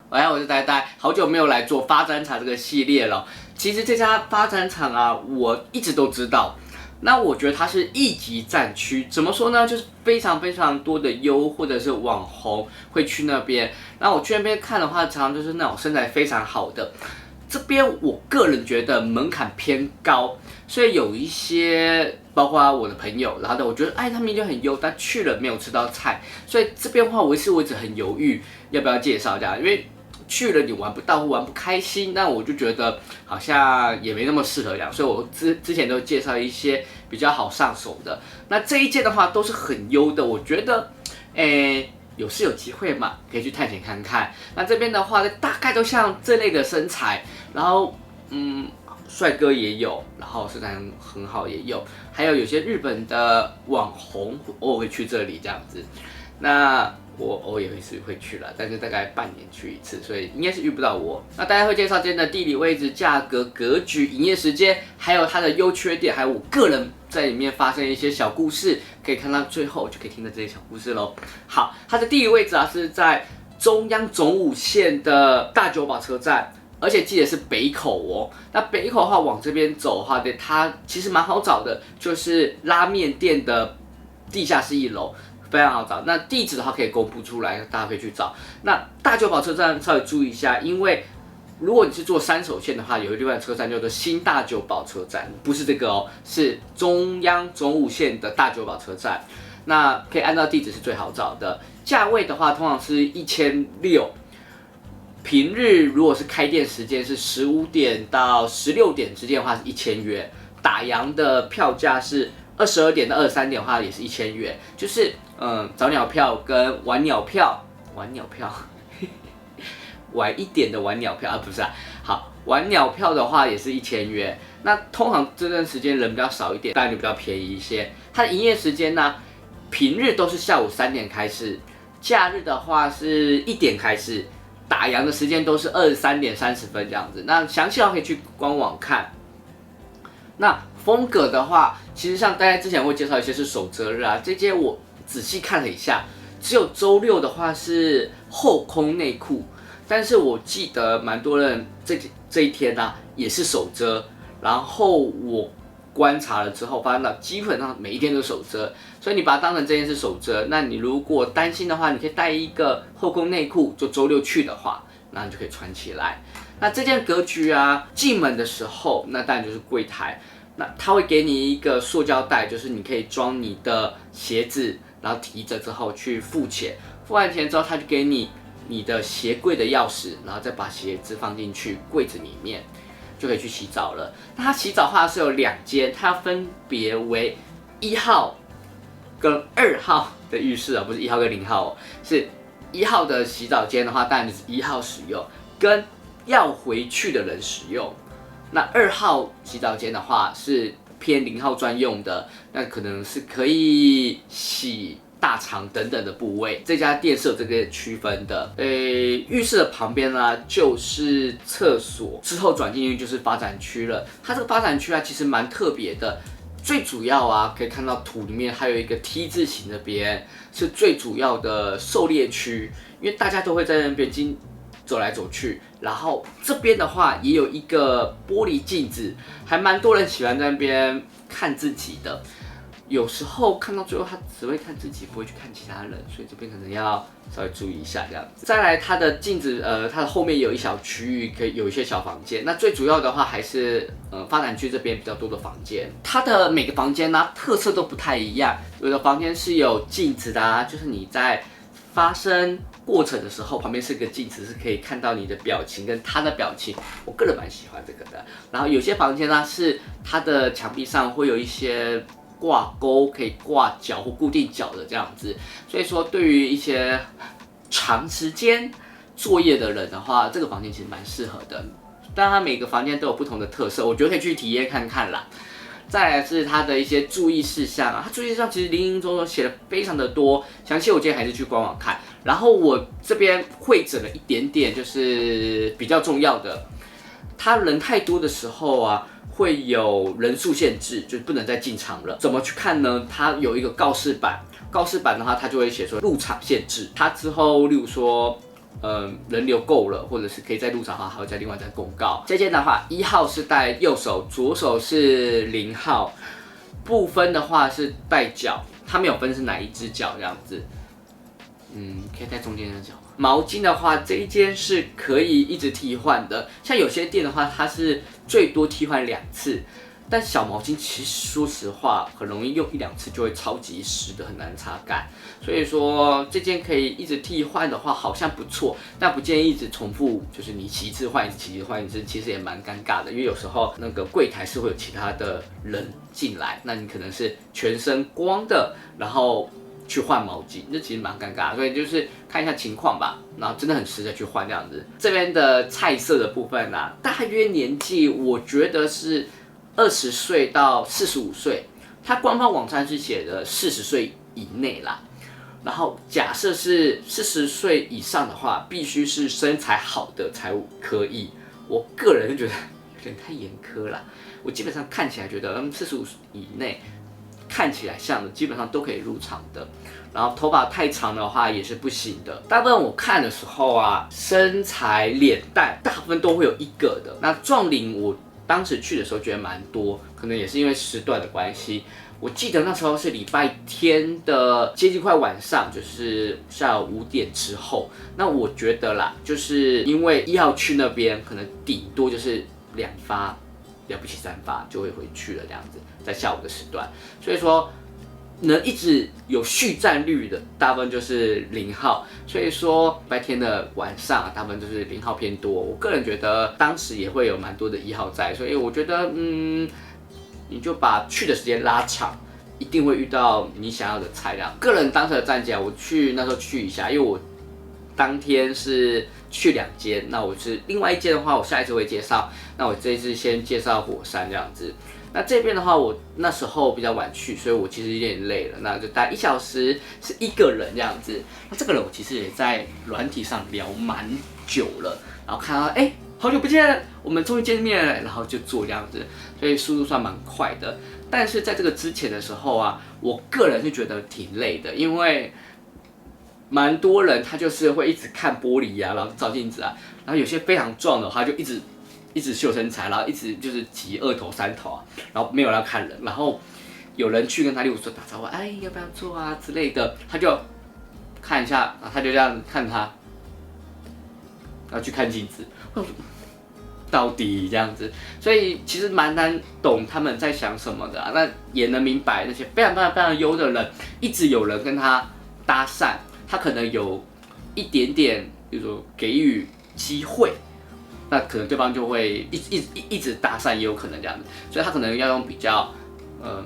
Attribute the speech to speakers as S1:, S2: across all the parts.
S1: 我是呆呆，好久没有来做发展厂这个系列了。其实这家发展厂啊，我一直都知道。那我觉得它是一级战区，怎么说呢？就是非常非常多的优或者是网红会去那边。那我去那边看的话，常常就是那种身材非常好的。这边我个人觉得门槛偏高，所以有一些包括我的朋友，然后呢，我觉得他们就很优，但去了没有吃到菜，所以这边的话我一直很犹豫要不要介绍这样，因为去了你玩不到或玩不开心，那我就觉得好像也没那么适合这样，所以我之前都介绍一些比较好上手的。那这一件的话都是很优的，我觉得，有机会嘛，可以去探险看看。那这边的话，大概都像这类的身材，然后帅哥也有，然后身材很好也有，还有些日本的网红偶尔会去这里这样子。那我偶尔也会去了，但是大概半年去一次，所以应该是遇不到我。那大家会介绍今天的地理位置、价格、格局、营业时间，还有它的优缺点，还有我个人在里面发生一些小故事，可以看到最后就可以听到这些小故事咯。好，它的地理位置啊是在中央总武线的大久保车站。而且记得是北口哦。那北口的话，往这边走的话，它其实蛮好找的，就是拉面店的地下室1楼，非常好找。那地址的话可以公布出来，大家可以去找。那大久保车站稍微注意一下，因为如果你是坐3手线的话，有另外的车站叫做新大久保车站，不是这个哦，是中央总武线的大久保车站。那可以按照地址是最好找的。价位的话，通常是1600。平日如果是开店时间是15点到16点之间的话是1000元，打烊的票价是22点到23点的话也是1000元，就是早鸟票跟晚鸟票，晚一点的晚鸟票不是啊，好，晚鸟票的话也是1000元。那通常这段时间人比较少一点，当然就比较便宜一些。它的营业时间呢，平日都是下午3点开始，假日的话是1点开始。打烊的时间都是23点30分这样子，那详细的话可以去官网看。那风格的话，其实像大家之前会介绍一些是守则日啊，这些我仔细看了一下，只有周六的话是后空内裤，但是我记得蛮多人这一天啊也是守则，然后我观察了之后，发现到基本上每一天都守则，所以你把它当成这件事守则。那你如果担心的话，你可以带一个后空内裤，就周六去的话，那你就可以穿起来。那这件格局啊，进门的时候，那当然就是柜台，那他会给你一个塑胶袋，就是你可以装你的鞋子，然后提着之后去付钱。付完钱之后，他就给你的鞋柜的钥匙，然后再把鞋子放进去柜子里面。就可以去洗澡了。那它洗澡的话是有2间，它分别为1号跟2号的浴室啊，不是1号跟0号哦，是1号的洗澡间的话，当然就是1号使用，跟要回去的人使用。那2号洗澡间的话是偏0号专用的，那可能是可以洗大肠等等的部位，这家店是有这个区分的。浴室的旁边呢就是厕所，之后转进去就是发展区了。它这个发展区啊其实蛮特别的，最主要啊可以看到图里面还有一个 T 字形那边是最主要的狩猎区，因为大家都会在那边走来走去。然后这边的话也有一个玻璃镜子，还蛮多人喜欢在那边看自己的。有时候看到最后，他只会看自己，不会去看其他人，所以这边可能要稍微注意一下这样子。再来，它的镜子，它的后面有一小区域，可以有一些小房间。那最主要的话还是，发展区这边比较多的房间。它的每个房间呢，特色都不太一样。有的房间是有镜子的啊，就是你在发生过程的时候，旁边是个镜子，是可以看到你的表情跟他的表情。我个人蛮喜欢这个的。然后有些房间呢，是它的墙壁上会有一些挂钩，可以挂脚或固定脚的这样子，所以说对于一些长时间作业的人的话，这个房间其实蛮适合的。但它每个房间都有不同的特色，我觉得可以去体验看看啦。再来是它的一些注意事项啊，它注意事项其实林林总总写的非常的多，详细我建议还是去官网看。然后我这边汇整了一点点，就是比较重要的，它人太多的时候啊，会有人数限制，就不能再进场了。怎么去看呢？它有一个告示板，告示板的话，它就会写说入场限制。它之后，例如说人流够了，或者是可以在入场的话，还会再另外再公告。这件的话，1号是戴右手，左手是0号，部分的话是戴脚，它没有分是哪一只脚这样子。可以戴中间的脚。毛巾的话，这一间是可以一直替换的，像有些店的话，它是最多替换2次。但小毛巾其实说实话，很容易用1-2次就会超级湿的，很难擦干。所以说这件可以一直替换的话，好像不错，但不建议一直重复，就是你洗一次换一次，洗一次换一次，其实也蛮尴尬的。因为有时候那个柜台是会有其他的人进来，那你可能是全身光的，然后去换毛巾，这其实蛮尴尬的。所以就是看一下情况吧，然后真的很湿的去换这样子。这边的菜色的部分啊，大约年纪我觉得是20岁到45岁，它官方网站是写的40岁以内啦。然后假设是40岁以上的话，必须是身材好的才可以。我个人就觉得有点太严苛啦。我基本上看起来觉得45以内看起来像的，基本上都可以入场的。然后头发太长的话也是不行的。大部分我看的时候啊，身材脸蛋大部分都会有1个的。那壮龄我当时去的时候觉得蛮多，可能也是因为时段的关系。我记得那时候是礼拜天的接近快晚上，就是下午5点之后。那我觉得啦，就是因为1号去那边，可能顶多就是2发，了不起3发就会回去了这样子，在下午的时段。所以说能一直有续战率的，大部分就是0号。所以说礼拜天的晚上，大部分就是0号偏多。我个人觉得当时也会有蛮多的1号在，所以我觉得你就把去的时间拉长，一定会遇到你想要的菜量。个人当时的站姐，我去那时候去一下，因为我当天是去2间，那我是另外一间的话，我下一次会介绍。那我这一次先介绍火山这样子。那这边的话，我那时候比较晚去，所以我其实有点累了，那就待1小时，是1个人这样子。那这个人我其实也在软体上聊蛮久了，然后看到好久不见，我们终于见面了，然后就做这样子，所以速度算蛮快的。但是在这个之前的时候啊，我个人是觉得挺累的，因为蛮多人他就是会一直看玻璃啊，然后照镜子啊，然后有些非常壮的话就一直秀身材，然后一直就是挤2头3头啊，然后没有人要看人，然后有人去跟他例如说打招呼，要不要做啊之类的，他就看一下，然后他就这样看他，然后去看镜子。到底这样子，所以其实蛮难懂他们在想什么的啊。那也能明白那些非常非常非常优的人，一直有人跟他搭讪，他可能有一点点，比如说给予机会，那可能对方就会一直搭讪，也有可能这样子。所以他可能要用比较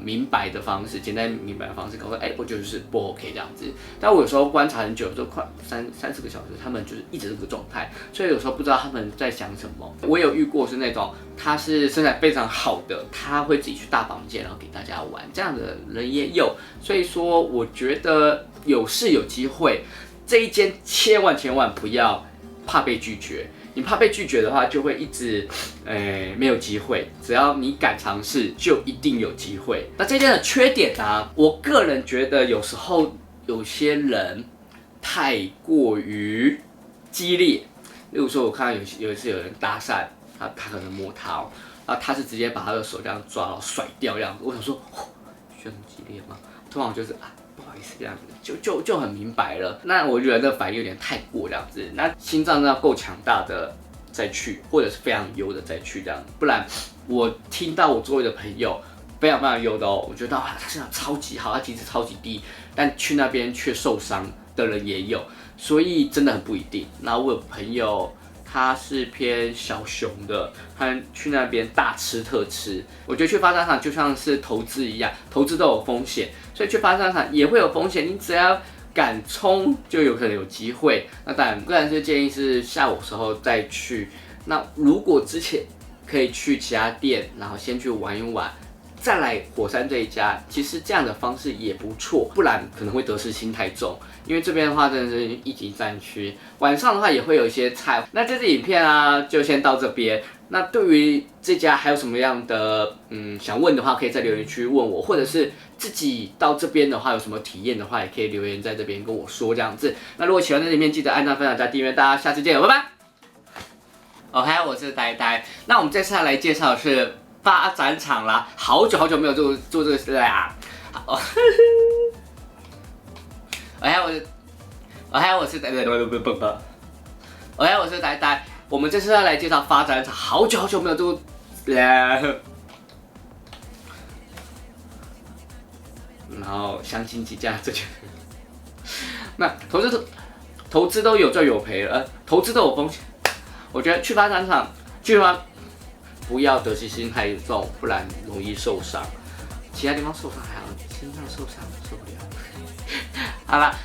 S1: 明白的方式，简单明白的方式告诉我就是不 OK 这样子。但我有时候观察很久，就快30个小时，他们就是一直这个状态，所以有时候不知道他们在想什么。我有遇过是那种他是身材非常好的，他会自己去大房间，然后给大家玩，这样的人也有。所以说，我觉得有事有机会，这一间千万不要怕被拒绝。你怕被拒绝的话，就会一直没有机会。只要你敢尝试，就一定有机会。那这件的缺点呢，我个人觉得有时候有些人太过于激烈。例如说，我看到有一次有人搭讪，他可能摸他哦，然后他是直接把他的手这样抓，然后甩掉这样子。我想说，需要那么激烈吗？通常就是不好意思这样子，就很明白了。那我觉得这反应有点太过这样子，那心脏要够强大的再去，或者是非常优的再去这样，不然我听到我周围的朋友非常非常优的哦，我觉得他身上超级好，他体脂超级低，但去那边却受伤的人也有，所以真的很不一定。那我有朋友，他是偏小熊的，他去那边大吃特吃。我觉得去发商场就像是投资一样，投资都有风险，所以去发商场也会有风险。你只要敢冲，就有可能有机会。那当然，个人是建议是下午的时候再去。那如果之前可以去其他店，然后先去玩一玩，再来火山这一家，其实这样的方式也不错，不然可能会得失心太重。因为这边的话真的是一级战区，晚上的话也会有一些菜。那这支影片啊，就先到这边。那对于这家还有什么样的想问的话，可以在留言区问我，或者是自己到这边的话有什么体验的话，也可以留言在这边跟我说这样子。那如果喜欢这影片，记得按赞、分享、加订阅，大家下次见，拜拜。OK， 我是呆呆。那我们这次要来介绍的是发展场啦，好久没有做这个事啦。好我是呆呆，我是呆呆。我们这次要来介绍发展场，好久没有做然后相亲几家这就，那投资都有赚有赔，投资都有风险。我觉得去发展场不要得失心太重，不然容易受伤。其他地方受伤还好，心脏受伤受不了。好了。